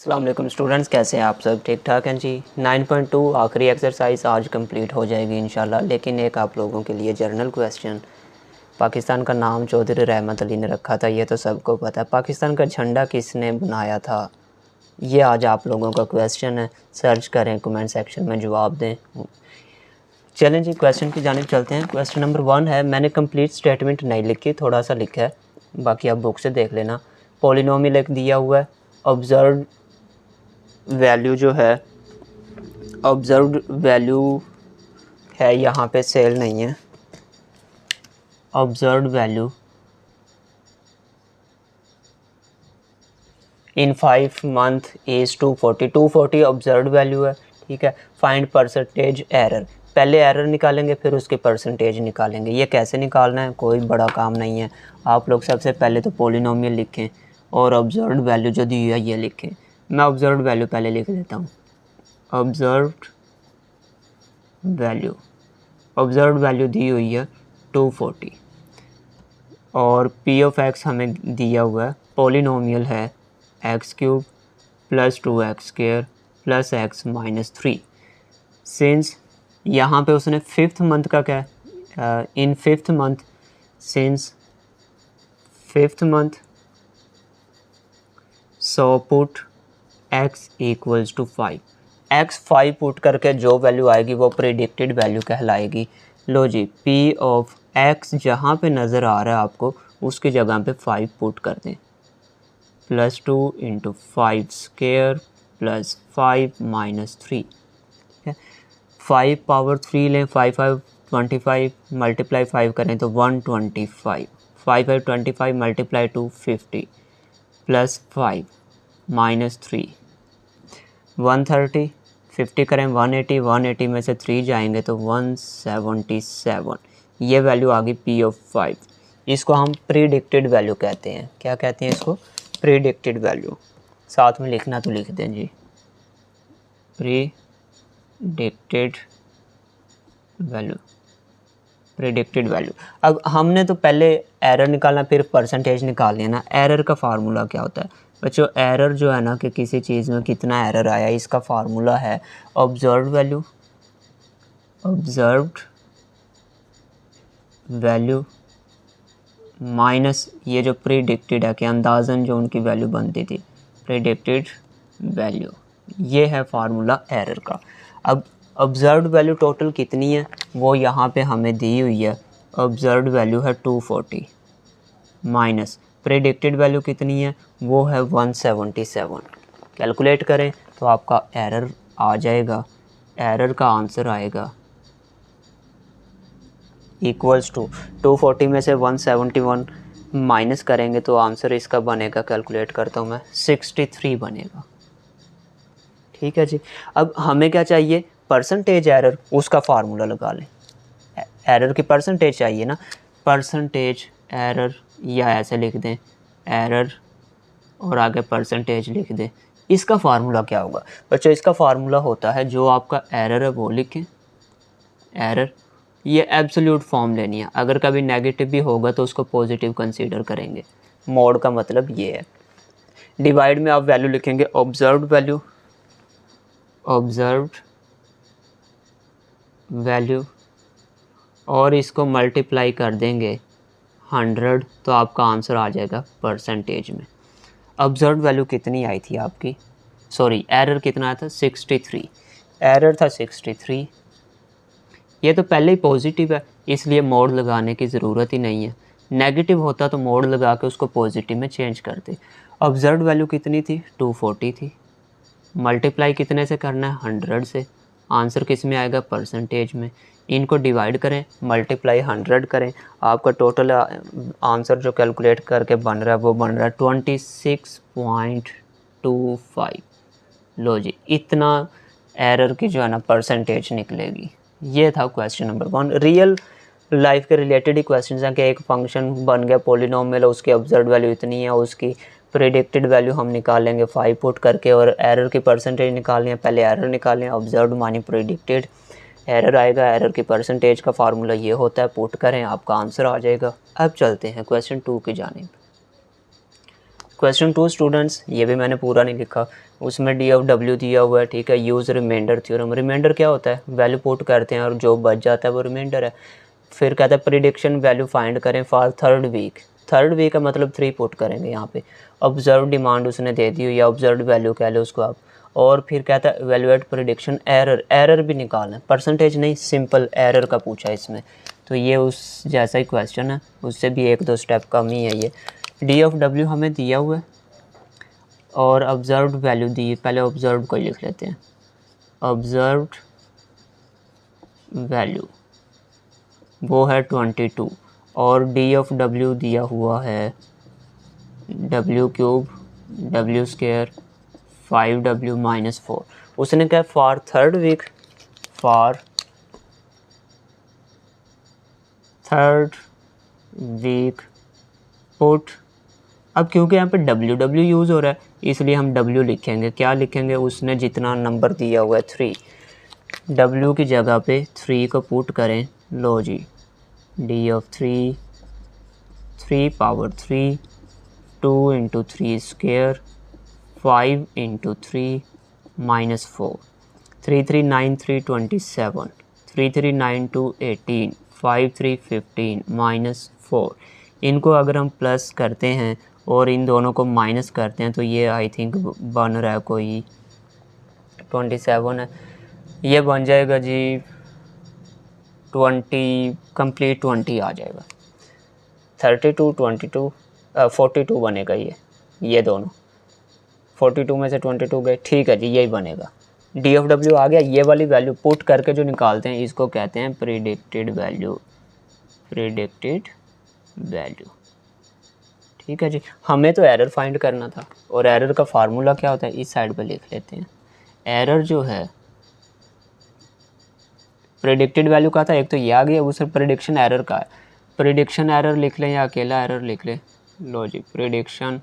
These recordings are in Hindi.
अस्सलाम वालेकुम स्टूडेंट्स, कैसे हैं आप सब? ठीक ठाक हैं जी। 9.2 आखिरी एक्सरसाइज आज कंप्लीट हो जाएगी इंशाल्लाह। लेकिन एक आप लोगों के लिए जर्नल क्वेश्चन। पाकिस्तान का नाम चौधरी रहमत अली ने रखा था, ये तो सबको पता है। पाकिस्तान का झंडा किसने बनाया था, ये आज आप लोगों का क्वेश्चन है। सर्च करें, कमेंट सेक्शन में जवाब दें। चलें जी, क्वेश्चन की जानिब चलते हैं। क्वेश्चन नंबर 1 है, मैंने कंप्लीट स्टेटमेंट नहीं लिखी, थोड़ा सा लिखा है, बाकी आप बुक से देख लेना। पॉलिनोमियल एक दिया हुआ है, ऑब्जर्व वैल्यू जो है, ऑब्जर्व्ड वैल्यू है यहाँ पे, सेल नहीं है। Observed value in 5 month is 240 observed value है, ठीक है। फाइंड परसेंटेज एरर, पहले एरर निकालेंगे फिर उसके परसेंटेज निकालेंगे। ये कैसे निकालना है, कोई बड़ा काम नहीं है। आप लोग सबसे पहले तो पॉलिनोमियल लिखें और ऑब्जर्व्ड वैल्यू जो दी है ये लिखें। मैं ऑब्जर्व्ड वैल्यू पहले लिख देता हूँ। ऑब्जर्व्ड वैल्यू दी हुई है 240 और पी ऑफ एक्स हमें दिया हुआ है, पॉलिनोमियल है x³ + 2x² + x - 3। सिंस यहाँ पे उसने 5th मंथ का क्या है, in 5th month, since 5th month, so put x = 5। x 5 put करके जो वैल्यू आएगी वो प्रिडिक्टेड वैल्यू कहलाएगी। लो जी, p ऑफ x जहाँ पे नज़र आ रहा है आपको उसकी जगह पे 5 पुट कर दें। +2 × 5² + 5 - 3, 5 पावर 3 लें, 5 5 25 मल्टीप्लाई 5 करें तो 125, 5 5 25 मल्टीप्लाई 2 50 + 5 - 3 130, 50 करें 180, 180 में से 3 जाएंगे तो 177। ये वैल्यू आ गई पी ऑफ 5। इसको हम प्रीडिक्टेड वैल्यू कहते हैं। क्या कहते हैं इसको? प्रीडिक्टेड वैल्यू। साथ में लिखना तो लिख दें जी, प्रीडिक्टेड वैल्यू। अब हमने तो पहले एरर निकालना फिर परसेंटेज निकाल लेना। एरर का फार्मूला क्या होता है बच्चों? एरर जो है ना कि किसी चीज़ में कितना एरर आया, इसका फार्मूला है ऑब्जर्व्ड वैल्यू माइनस ये जो प्रीडिक्टेड है कि अंदाज़न जो उनकी वैल्यू बनती थी, प्रीडिक्टेड वैल्यू। ये है फार्मूला एरर का। अब ऑब्जर्व्ड वैल्यू टोटल कितनी है वो यहाँ पे हमें दी हुई है। ऑब्जर्व्ड वैल्यू है 240 माइनस प्रेडिक्टेड वैल्यू कितनी है वो है 177। कैलकुलेट करें तो आपका एरर आ जाएगा। एरर का आंसर आएगा इक्वल्स टू 240 में से 171 माइनस करेंगे तो आंसर इसका बनेगा, कैलकुलेट करता हूँ मैं, 63 बनेगा। ठीक है जी। अब हमें क्या चाहिए? परसेंटेज एरर, उसका फार्मूला लगा लें। एरर की परसेंटेज चाहिए ना, परसेंटेज एरर, या ऐसे लिख दें एरर और आगे परसेंटेज लिख दें। इसका फार्मूला क्या होगा बच्चों? इसका फार्मूला होता है, जो आपका एरर है वो लिखें, एरर, ये एब्सोल्यूट फॉर्म लेनी है। अगर कभी नेगेटिव भी होगा तो उसको पॉजिटिव कंसीडर करेंगे। मोड का मतलब ये है। डिवाइड में आप वैल्यू लिखेंगे ऑब्जर्व्ड वैल्यू और इसको मल्टीप्लाई कर देंगे 100 तो आपका आंसर आ जाएगा परसेंटेज में। ऑब्जर्व्ड वैल्यू कितनी आई थी आपकी, सॉरी एरर कितना आया था? 63। एरर था 63। ये तो पहले ही पॉजिटिव है इसलिए मोड लगाने की ज़रूरत ही नहीं है। नेगेटिव होता तो मोड लगा के उसको पॉजिटिव में चेंज करते। ऑब्जर्व्ड वैल्यू कितनी थी? 240 थी। मल्टीप्लाई कितने से करना है? 100 से। आंसर किस में आएगा? परसेंटेज में। इनको डिवाइड करें, मल्टीप्लाई 100 करें, आपका टोटल आंसर जो कैलकुलेट करके बन रहा है वो बन रहा है 26.25। लो जी, इतना एरर की जो है ना परसेंटेज निकलेगी। ये था क्वेश्चन नंबर 1। रियल लाइफ के रिलेटेड ही क्वेश्चन हैं कि एक फंक्शन बन गया पॉलिनोमियल, उसकी ऑब्जर्व्ड वैल्यू इतनी है, उसकी प्रेडिक्टेड वैल्यू हम निकालेंगे 5 पुट करके, और एरर की परसेंटेज निकालनी है। पहले एरर निकालें, ऑब्जर्व्ड मानी प्रेडिक्टेड, एरर आएगा, एरर की परसेंटेज का फार्मूला ये होता है, पुट करें आपका आंसर आ जाएगा। अब चलते हैं क्वेश्चन 2 की जानिब। क्वेश्चन 2 स्टूडेंट्स, ये भी मैंने पूरा नहीं लिखा, उसमें डी ऑफ डब्ल्यू दिया हुआ है, ठीक है। यूज़ रिमाइंडर थ्योरम, रिमाइंडर क्या होता है, वैल्यू पुट करते हैं और जो बच जाता है वो रिमाइंडर है। फिर कहता है प्रिडिक्शन वैल्यू फाइंड करें for third week, third week का मतलब 3 पुट करेंगे यहाँ पे। ऑब्जर्व डिमांड उसने दे दी हुई या ऑब्जर्व वैल्यू कह लो उसको आप। और फिर कहता है एवेलुएट प्रिडिक्शन एरर, एरर भी निकालना है, परसेंटेज नहीं, सिंपल एरर का पूछा है इसमें। तो ये उस जैसा ही क्वेश्चन है, उससे भी 1-2 स्टेप कम ही है ये। डी ऑफ डब्ल्यू हमें दिया हुआ है और ऑब्जर्व्ड वैल्यू दी, पहले ऑब्जर्व्ड को लिख लेते हैं। ऑब्जर्व्ड वैल्यू वो है 22 और डी ऑफ डब्ल्यू दिया हुआ है W cube W square 5w - 4। उसने कहा for third week, for third week put. अब क्योंकि यहाँ पे डब्ल्यू यूज़ हो रहा है इसलिए हम डब्ल्यू लिखेंगे। क्या लिखेंगे, उसने जितना नंबर दिया हुआ है 3, डब्ल्यू की जगह पे 3 को पुट करें। लो जी, डी ऑफ 3 3 2 × 3 स्क्वायर 5 × 3 - 4, 3 3 9 3 27, 3 3 9 2 18, 5 3 15 - 4। इनको अगर हम प्लस करते हैं और इन दोनों को माइनस करते हैं तो ये आई थिंक बन रहा है कोई 27 है, ये बन जाएगा जी 20, कंप्लीट 20 आ जाएगा। 32 22 42 बनेगा ये दोनों, 42 में से 22 गए, ठीक है जी, यही बनेगा। डी ऑफ डब्ल्यू आ गया। ये वाली वैल्यू पुट करके जो निकालते हैं इसको कहते हैं प्रिडिक्टेड वैल्यू, प्रिडिक्टेड वैल्यू, ठीक है जी। हमें तो एरर फाइंड करना था और एरर का फार्मूला क्या होता है इस साइड पे लिख लेते हैं। एरर जो है प्रिडिक्टेड वैल्यू का था, एक तो ये आ गया, उसे प्रिडिक्शन एरर का है। प्रिडिक्शन एरर लिख लें या अकेला एरर लिख लें। लो जी, प्रिडिक्शन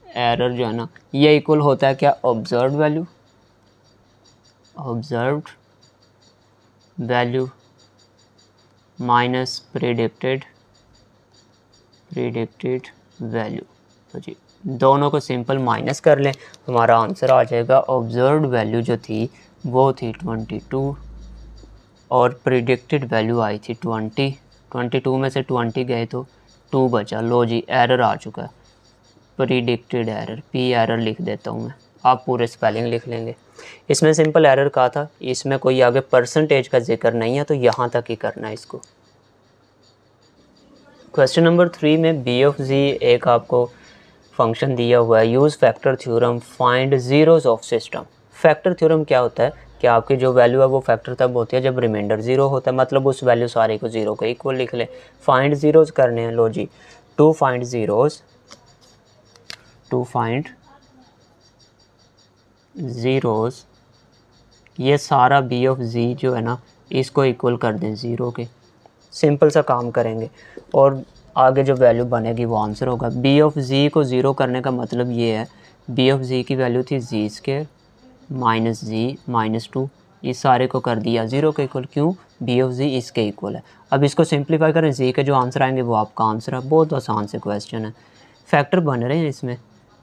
एरर जो है ना ये इक्वल होता है क्या, observed value, observed value minus predicted value. तो जी दोनों को सिंपल माइनस कर लें, हमारा आंसर आ जाएगा। ऑब्जर्व्ड वैल्यू जो थी वो थी 22 और प्रिडिक्टेड वैल्यू आई थी 20। 22 में से 20 गए तो 2 बचा। लो जी, एरर आ चुका है, प्रिडिक्टेड एरर, पी एरर लिख देता हूँ मैं, आप पूरे स्पेलिंग लिख लेंगे। इसमें सिंपल एरर कहा था, इसमें कोई आगे परसेंटेज का जिक्र नहीं है तो यहाँ तक ही करना है इसको। क्वेश्चन नंबर 3 में बी ऑफ जी एक आपको फंक्शन दिया हुआ है। Use factor theorem find zeros of system. Factor theorem क्या होता है कि आपकी जो वैल्यू है वो फैक्टर तब होती है जब रिमाइंडर 0 होता है, मतलब उस वैल्यू सारे को 0 के इक्वल लिख लें। फाइंड ज़ीरोज़ करने हैं। लो जी, टू फाइंड ज़ीरोज़ ये सारा बी ऑफ जी जो है ना इसको इक्वल कर दें 0 के। सिंपल सा काम करेंगे और आगे जो वैल्यू बनेगी वो आंसर होगा। बी ऑफ जी को 0 करने का मतलब ये है, बी ऑफ जी की वैल्यू थी जी स्क्वायर माइनस जी माइनस 2, इस सारे को कर दिया 0 के इक्वल। क्यों, बी ऑफ जी इसके इक्वल है। अब इसको सिंप्लीफाई करें, जी के जो आंसर आएंगे वो आपका आंसर है। बहुत आसान से क्वेश्चन है। फैक्टर बन रहे हैं इसमें,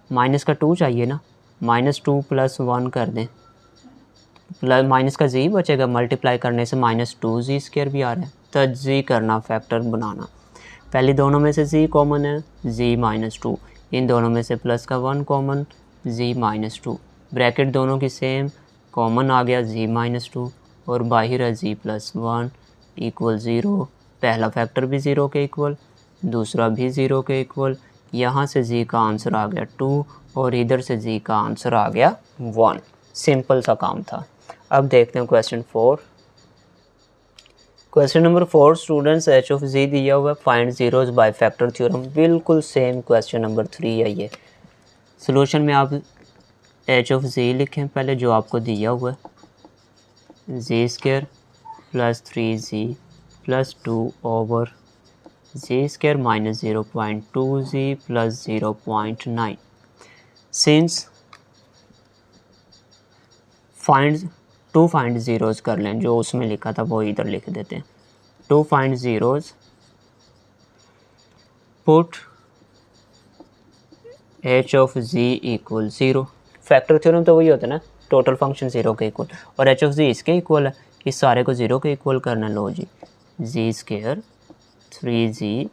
माइनस का 2 चाहिए ना, -2 + 1 कर दें, प्लस माइनस का जी बचेगा, मल्टीप्लाई करने से -2 जी² भी आ रहा है। तो जी करना, फैक्टर बनाना, पहले दोनों में से जी कॉमन है, जी -2, इन दोनों में से प्लस का 1 कॉमन, जी -2, ब्रैकेट दोनों की सेम, कॉमन आ गया जी -2 और बाहर है जी +1 इक्वल 0। पहला फैक्टर भी 0 के इक्वल, दूसरा भी 0 के इक्वल। यहाँ से जी का आंसर आ गया 2 और इधर से जी का आंसर आ गया 1। सिंपल सा काम था। अब देखते हैं question 4। Question number 4 students, H of G दिया हुआ है, find zeros by factor theorem. बिल्कुल सेम क्वेश्चन नंबर 3 है ये। सॉल्यूशन में आप एच ऑफ जी लिखें पहले जो आपको दिया हुआ है, G + 3z + 2 over G - 0.2z + 0.9। Since find zeros कर लें, जो उसमें लिखा था वो इधर लिख देते हैं। To find zeros put H of G equal 0। Factor theorem तो वही होता है ना, टोटल फंक्शन 0 के इक्वल, और एच ऑफ जी इसके इक्वल है, इस सारे को 0 के इक्वल करना। लो जी, G square 3g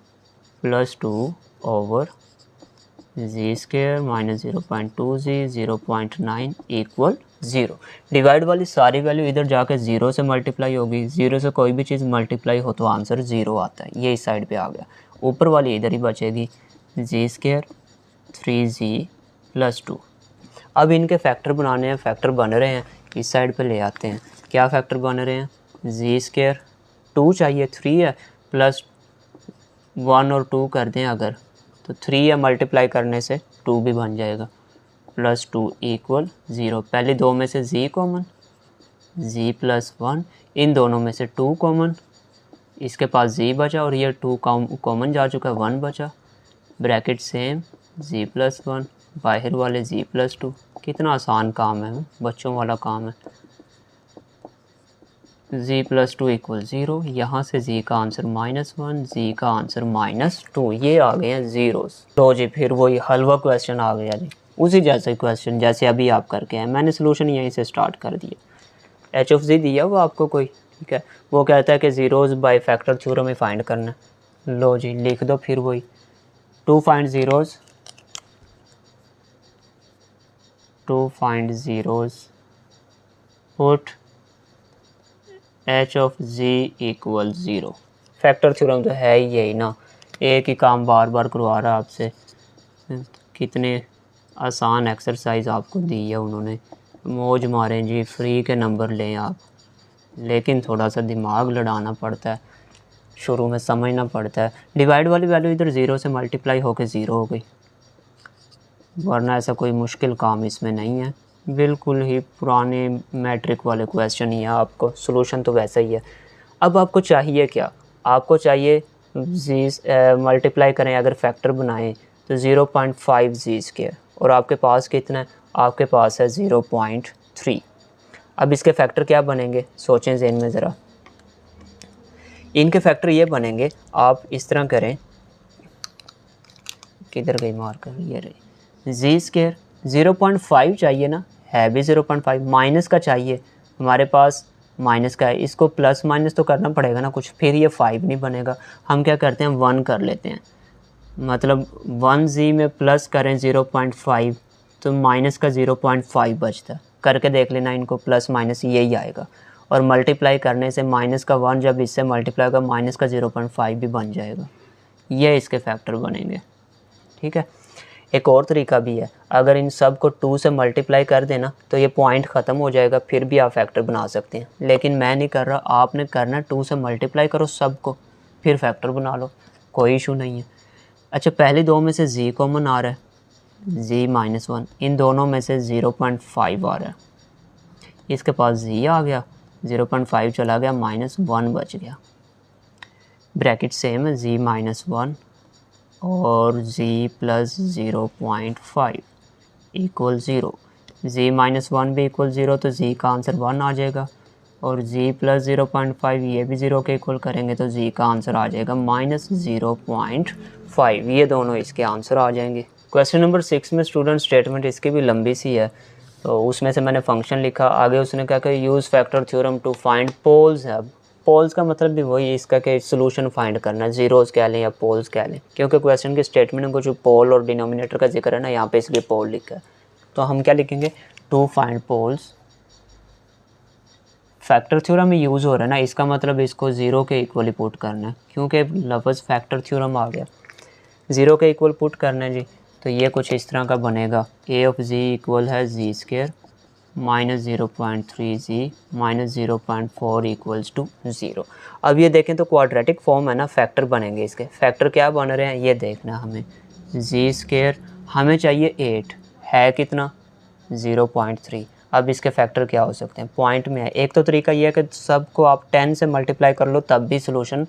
plus 2 over G square minus 0.2g 0.9 equal 0। Divide वाली सारी वैल्यू इधर जाकर 0 से मल्टीप्लाई होगी, 0 से कोई भी चीज़ मल्टीप्लाई हो तो आंसर 0 आता है, ये इस साइड पे आ गया। ऊपर वाली इधर ही बचेगी, जी स्केयर 3g प्लस 2। अब इनके फैक्टर बनाने हैं, फैक्टर बन रहे हैं, इस साइड पे ले आते हैं। क्या फैक्टर बन रहे हैं, जी स्केयर 2 चाहिए, 3 है, प्लस 1 और 2 कर दें अगर, तो 3 या मल्टीप्लाई करने से 2 भी बन जाएगा, प्लस 2 इक्वल 0। पहले दो में से z कॉमन, z प्लस 1, इन दोनों में से 2 कॉमन, इसके पास z बचा और ये 2 कॉमन जा चुका है, 1 बचा, ब्रैकेट सेम, z प्लस 1, बाहर वाले z प्लस 2। कितना आसान काम है, बच्चों वाला काम है। z प्लस 2 इक्वल 0, यहाँ से z का आंसर -1, z का आंसर -2, ये आ गए हैं ज़ीरोस। तो जी फिर वही हलवा क्वेश्चन आ गया जी, उसी जैसे क्वेश्चन जैसे अभी आप करके हैं, मैंने सोल्यूशन यहीं से स्टार्ट कर दिया। एच ऑफ जी दिया वो आपको कोई, ठीक है, वो कहता है कि ज़ीरोज़ बाय फैक्टर थ्योरम में फाइंड करना। लो जी लिख दो फिर वही, to find zeros put H of G equal 0। Factor theorem तो है ही यही ना, एक ही काम बार बार करवा रहा है आपसे। कितने आसान एक्सरसाइज आपको दी है उन्होंने, मौज मारें जी, फ्री के नंबर लें आप, लेकिन थोड़ा सा दिमाग लड़ाना पड़ता है, शुरू में समझना पड़ता है। डिवाइड वाली वैल्यू इधर 0 से मल्टीप्लाई होकर 0 हो गई, वरना ऐसा कोई मुश्किल काम इसमें नहीं है, बिल्कुल ही पुराने मैट्रिक वाले क्वेश्चन ही है, आपको सॉल्यूशन तो वैसा ही है। अब आपको चाहिए क्या, आपको चाहिए जी मल्टीप्लाई करें, अगर फैक्टर बनाएं तो 0.5 जी स्क्वायर, और आपके पास कितना है, आपके पास है 0.3। अब इसके फैक्टर क्या बनेंगे, सोचें ज़हन में ज़रा। इनके फैक्टर ये बनेंगे, आप इस तरह करें, किधर गई मार्कर, ये रही, जी स्क्वायर 0.5 चाहिए ना, है भी 0.5, माइनस का चाहिए हमारे पास, माइनस का है, इसको प्लस माइनस तो करना पड़ेगा ना कुछ, फिर ये 5 नहीं बनेगा। हम क्या करते हैं, 1 कर लेते हैं, मतलब 1g में प्लस करें 0.5 तो माइनस का 0.5 बचता है, करके देख लेना इनको, प्लस माइनस यही आएगा, और मल्टीप्लाई करने से माइनस का 1 जब इससे मल्टीप्लाई होगा माइनस का 0.5 भी बन जाएगा, ये इसके फैक्टर बनेंगे, ठीक है। एक और तरीका भी है, अगर इन सब को 2 से मल्टीप्लाई कर देना तो ये पॉइंट ख़त्म हो जाएगा, फिर भी आप फैक्टर बना सकते हैं, लेकिन मैं नहीं कर रहा, आपने करना 2 से मल्टीप्लाई करो सब को, फिर फैक्टर बना लो, कोई इशू नहीं है। अच्छा, पहले दो में से z कॉमन आ रहा है, z -1, इन दोनों में से 0.5 आ रहा है, इसके पास z आ गया, 0.5 चला गया, -1 बच गया, ब्रैकेट सेम है, z -1 और z प्लस 0.5 इक्वल 0, z -1 भी इक्वल 0, तो z का आंसर 1 आ जाएगा, और z प्लस 0.5 ये भी 0 के इक्वल करेंगे तो z का आंसर आ जाएगा -0.5, ये दोनों इसके आंसर आ जाएंगे। क्वेश्चन नंबर 6 में स्टूडेंट स्टेटमेंट इसकी भी लंबी सी है, तो उसमें से मैंने फंक्शन लिखा, आगे उसने कहा कि use factor theorem to find poles है। पोल्स का मतलब भी वही इसका कि सोल्यूशन फाइंड करना, ज़ीरोज़ कह लें या पोल्स कह लें, क्योंकि क्वेश्चन के स्टेटमेंट में कुछ पोल और डिनोमिनेटर का जिक्र है ना, यहाँ पे इसलिए पोल लिखा है। तो हम क्या लिखेंगे, to find poles, factor theorem में यूज़ हो रहा है ना, इसका मतलब इसको 0 के इक्वल पुट करना है, क्योंकि लफ्ज़ फैक्टर थ्योरम आ गया, 0 के इक्वल पुट करना है जी। तो ये कुछ इस तरह का बनेगा, a ऑफ z इक्वल है जी स्क्वायर -0.3g -0.4 इक्वल्स टू 0। अब ये देखें तो क्वाड्रेटिक फॉर्म है ना, फैक्टर बनेंगे इसके, फैक्टर क्या बन रहे हैं ये देखना हमें, जी स्क्वायर हमें चाहिए 8, है कितना 0.3। अब इसके फैक्टर क्या हो सकते हैं, पॉइंट में है। एक तो तरीका ये है कि सबको आप 10 से मल्टीप्लाई कर लो, तब भी सोल्यूशन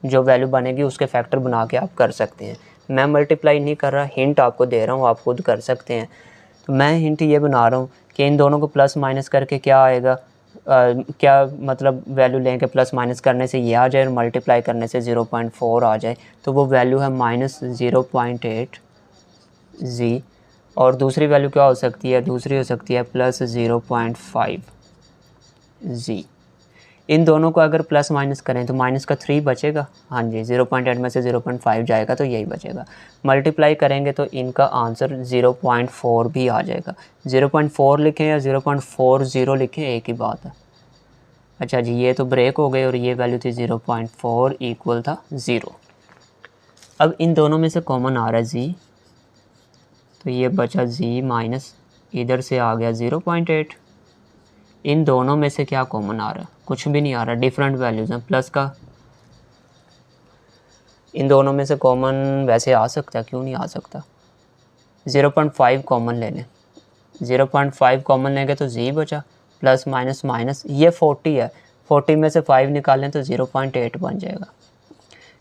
जो वैल्यू बनेगी उसके फैक्टर बना के आप कर सकते हैं। मैं मल्टीप्लाई नहीं कर रहा, हिंट आपको दे रहा हूँ, आप खुद कर सकते हैं। तो मैं हिंट ये बना रहा हूँ कि इन दोनों को प्लस माइनस करके क्या आएगा, क्या मतलब वैल्यू लें कि प्लस माइनस करने से ये आ जाए और मल्टीप्लाई करने से 0.4 आ जाए, तो वो वैल्यू है -0.8 जी और दूसरी वैल्यू क्या हो सकती है, दूसरी हो सकती है प्लस 0.5 जी। इन दोनों को अगर प्लस माइनस करें तो माइनस का 3 बचेगा, हाँ जी 0.8 में से 0.5 जाएगा तो यही बचेगा। मल्टीप्लाई करेंगे तो इनका आंसर 0.4 भी आ जाएगा। 0.4 लिखें या 0.40 लिखें एक ही बात है। अच्छा जी, ये तो ब्रेक हो गए और ये वैल्यू थी 0.4 इक्वल था 0। अब इन दोनों में से कॉमन आ रहा है जी, तो ये बचा जी माइनस इधर से आ गया 0.8। इन दोनों में से क्या कॉमन आ रहा है, कुछ भी नहीं आ रहा, डिफरेंट वैल्यूज़ हैं प्लस का। इन दोनों में से कॉमन वैसे आ सकता है, क्यों नहीं आ सकता। 0.5 कॉमन ले लें, 0.5 कॉमन लेंगे तो जी बचा, प्लस माइनस माइनस, ये 40 है, 40 में से 5 निकालें तो 0.8 बन जाएगा।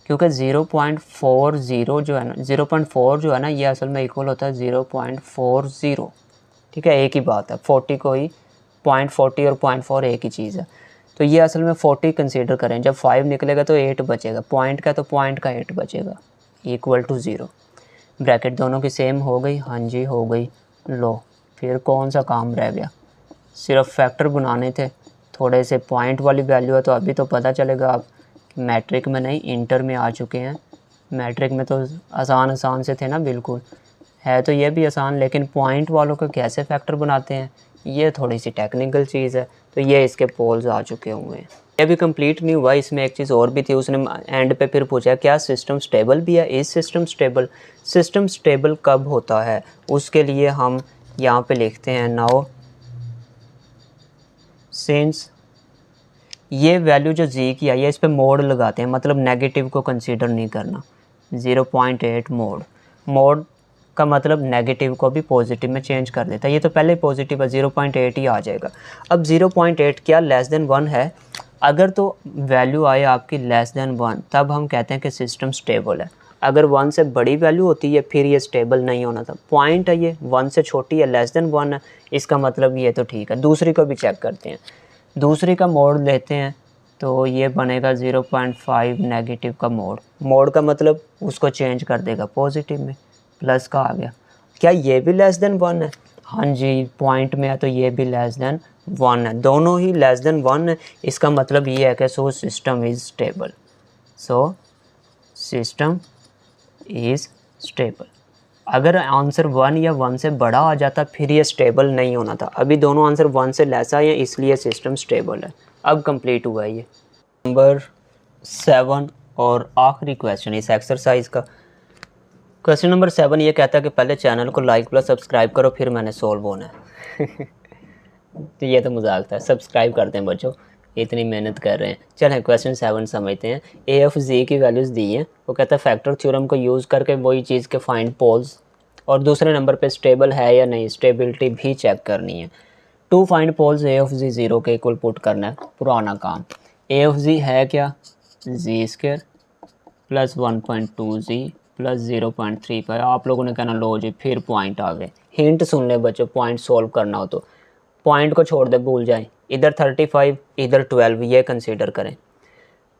क्योंकि 0.40 जो है ना, 0.4 जो है ना, ये असल में इक्वल होता है 0.40। ठीक है, एक ही बात है, 40 को ही 0.40 और 0.4 एक ही चीज़ है। तो ये असल में 40 कंसीडर करें, जब 5 निकलेगा तो 8 बचेगा, पॉइंट का तो पॉइंट का 8 बचेगा इक्वल टू 0। ब्रैकेट दोनों की सेम हो गई, हाँ जी हो गई। लो फिर कौन सा काम रह गया, सिर्फ फैक्टर बनाने थे। थोड़े से पॉइंट वाली वैल्यू है तो अभी तो पता चलेगा आप मैट्रिक में नहीं इंटर में आ चुके हैं। मैट्रिक में तो आसान से थे ना, बिल्कुल है तो ये भी आसान, लेकिन पॉइंट वालों को कैसे फैक्टर बनाते हैं ये थोड़ी सी टेक्निकल चीज़ है। तो ये इसके पोल्स आ चुके हुए हैं। ये भी कंप्लीट नहीं हुआ, इसमें एक चीज़ और भी थी। उसने एंड पे फिर पूछा क्या सिस्टम स्टेबल भी है, is system stable. System stable कब होता है, उसके लिए हम यहाँ पे लिखते हैं नाउ सिंस ये वैल्यू जो जी की आई है इस पर मोड लगाते हैं, मतलब नेगेटिव को कंसीडर नहीं करना। 0.8 मोड का मतलब नेगेटिव को भी पॉजिटिव में चेंज कर देता है। ये तो पहले ही पॉजिटिव है, 0.8 ही आ जाएगा। अब 0.8 क्या लेस देन 1 है, अगर तो वैल्यू आए आपकी लेस देन 1 तब हम कहते हैं कि सिस्टम स्टेबल है। अगर 1 से बड़ी वैल्यू होती है फिर ये स्टेबल नहीं होना था। पॉइंट है ये 1 से छोटी है, लेस देन 1 है, इसका मतलब ये तो ठीक है। दूसरी को भी चेक करते हैं, दूसरी का मोड लेते हैं तो ये बनेगा 0.5 नेगेटिव का मोड का मतलब उसको चेंज कर देगा पॉजिटिव में, प्लस का आ गया। क्या ये भी लेस देन 1 है, हाँ जी पॉइंट में है तो ये भी लेस देन 1 है, दोनों ही लेस देन 1 है। इसका मतलब ये है कि so system is stable, so system is stable. अगर आंसर 1 या 1 से बड़ा आ जाता फिर ये स्टेबल नहीं होना था। अभी दोनों आंसर 1 से लेस आए हैं इसलिए सिस्टम स्टेबल है। अब कंप्लीट हुआ है ये नंबर 7 और आखिरी क्वेश्चन इस एक्सरसाइज का। क्वेश्चन नंबर 7 ये कहता है कि पहले चैनल को लाइक प्लस सब्सक्राइब करो फिर मैंने सोल्व होना है। तो ये तो मजाक था, सब्सक्राइब करते हैं बच्चों, इतनी मेहनत कर रहे हैं। चलें क्वेश्चन 7 समझते हैं। ए एफ जी की वैल्यूज़ दी हैं, वो कहता है फैक्टर थ्योरम को यूज़ करके वही चीज़ के फाइंड पोल्स, और दूसरे नंबर पे स्टेबल है या नहीं, स्टेबिलिटी भी चेक करनी है। To find poles A of G 0 के इक्वल पुट करना है, पुराना काम। ए ऑफ जी है क्या, जी स्क्वायर प्लस 1.2 जी प्लस 0.35। आप लोगों ने कहना लो जी फिर पॉइंट आ गए। हिंट सुन ले बच्चों, पॉइंट सोल्व करना हो तो पॉइंट को छोड़ दे, भूल जाएं। इधर 35 इधर 12 ये कंसीडर करें।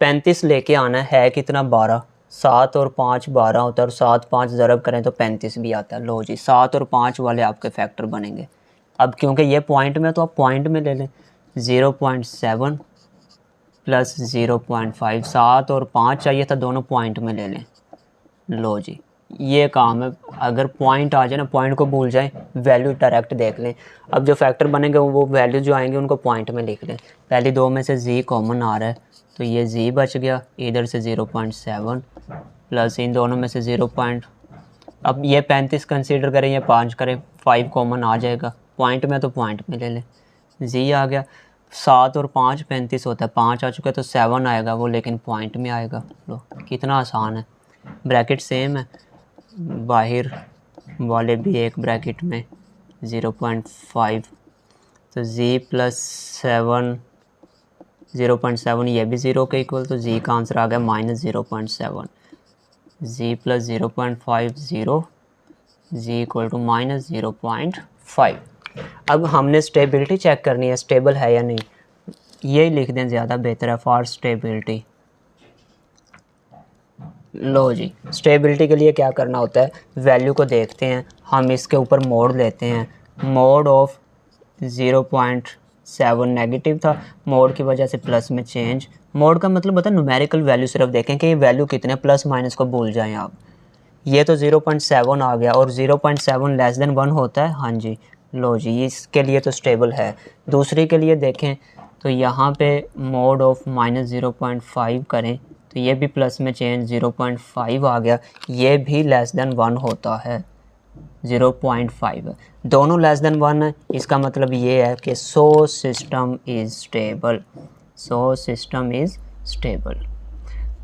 35 लेके आना है कितना, 12। 7 और 5 12 होता है, और 7 5 ज़रब करें तो 35 भी आता है। लो जी 7 और 5 वाले आपके फैक्टर बनेंगे। अब क्योंकि ये पॉइंट में तो आप पॉइंट में ले लें, 0.7 प्लस 0.5। 7 और 5 चाहिए था, दोनों पॉइंट में ले लें। लो जी ये काम है, अगर पॉइंट आ जाए ना पॉइंट को भूल जाए, वैल्यू डायरेक्ट देख लें। अब जो फैक्टर बनेंगे वो वैल्यू जो आएंगे उनको पॉइंट में लिख लें। पहले दो में से जी कॉमन आ रहा है तो ये जी बच गया, इधर से 0.7 प्लस इन दोनों में से 0. अब ये 35 कंसीडर करें या 5 करें, 5 कॉमन आ जाएगा, पॉइंट में तो पॉइंट में ले लें। जी आ गया, 7 और 5 35 होता है, 5 आ चुका है तो 7 आएगा वो, लेकिन पॉइंट में आएगा। लो कितना आसान है। ब्रैकेट सेम है, बाहर वाले भी एक ब्रैकेट में 0.5, तो जी प्लस 7 0.7 ये भी 0 के इक्वल, तो जी का आंसर आ गया -0.7। जी प्लस 0.5 0, जी इक्वल टू -0.5। अब हमने स्टेबिलिटी चेक करनी है, स्टेबल है या नहीं, यही लिख दें ज़्यादा बेहतर है, फॉर स्टेबिलिटी। लो जी, स्टेबिलिटी के लिए क्या करना होता है, वैल्यू को देखते हैं, हम इसके ऊपर मोड लेते हैं, मोड ऑफ 0.7 नेगेटिव था, मोड की वजह से प्लस में चेंज। मोड का मतलब होता है न्यूमेरिकल वैल्यू, सिर्फ देखें कि ये वैल्यू कितने, प्लस माइनस को भूल जाएं आप। ये तो 0.7 आ गया और 0.7 लेस देन 1 होता है, हाँ जी। लो जी, इसके लिए तो स्टेबल है। दूसरी के लिए देखें तो यहाँ पे मोड ऑफ -0.5 करें तो ये भी प्लस में चेंज 0.5 आ गया, ये भी लेस देन 1 होता है, 0.5 दोनों लेस देन 1 है। इसका मतलब ये है कि so system is stable, so system is stable.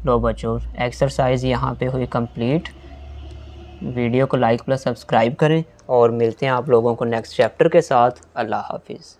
लो बच्चों, एक्सरसाइज यहाँ पे हुई कंप्लीट। वीडियो को लाइक प्लस सब्सक्राइब करें और मिलते हैं आप लोगों को नेक्स्ट चैप्टर के साथ। अल्लाह हाफिज़।